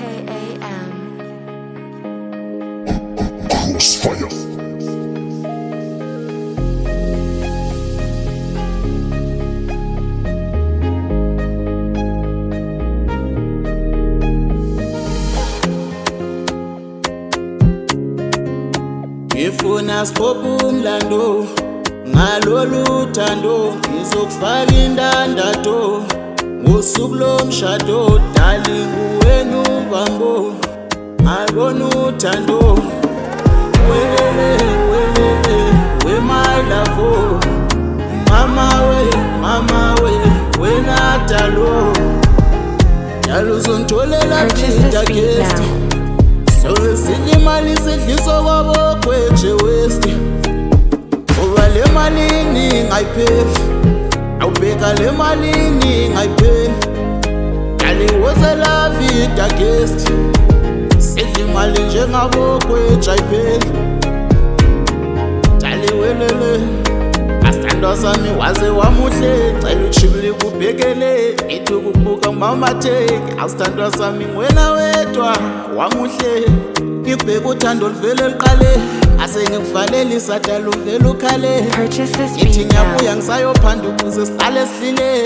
KAM. Crossfire. Ngifuna sikhophe umlando ngalolu thando, ngizokufaka indandatho ngosuku lomshado. Darling uwena ubambo, ngabona uthando. Welele, welele, we my love. Mama we, wena talo. Yalo uzongitholela Purchase this fita beat guest. now. So sinimali sidliso kwabo kweche west. Ngoba le malini ngayipheli, awubheka le malini ngayipheli. Dali wozela vida guest, sidla imali njengabo kweche ayipheli. Dali welele, asithandwa sami waze wamuhle. Cela ushibile kubhekele, ithi ukubuka ngamatheki. Asithandwa sami wena wedwa wamuhle. Ngibheka uthando livele liqale, ase ngikuvalele isatha luvele ukhale. Purchase this Ithi beat now. ngiyabuya ngisayophanda ukuze siqale sihlile.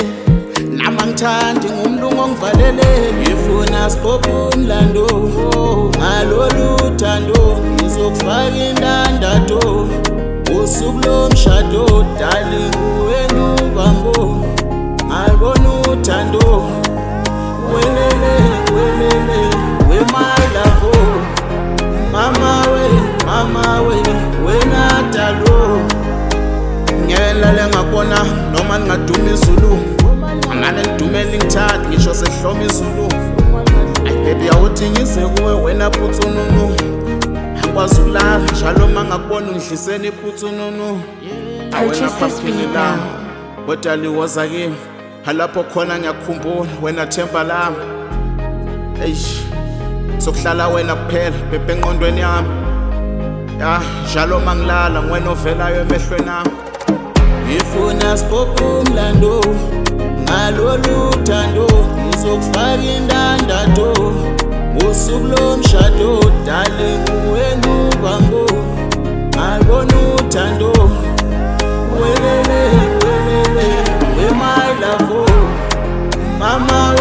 Nama ngithandi ngumlungu ongivalele. Ngifuna sikhophe umlando ngalolu thando, ngizokufaka indandatho ngosuku lomshado. Darling uwena ubambo, ngabona uthando. Welele, welele, we my love. Mama we, wena talo. Ngiyalala ngakubona noma ningaduma izulu, angane ngidumele ngithathe ngisho sehloma izulu. Ay baby awuthi ngize kuwe wena phutsununu, angikwazi ukulala njalo mangakubona ungidlisela iphutsununu. Awena Purchase this phaphini beat lami, now. kodwa liwoza kimi halapho khona ngiyakukhumbula wena themba lami. Eish, sokuhlala wena kuphela bebe engqondweni yami. Ya njalo mangilala ngwena ovelayo emehlweni ami. Ngifuna sikhophe umlando ngalolu thando, ngizokufaka indandatho ngosuku lomshado. Darling uwena ubambo, ngabona uthando. Welele, welele, we my love. Mama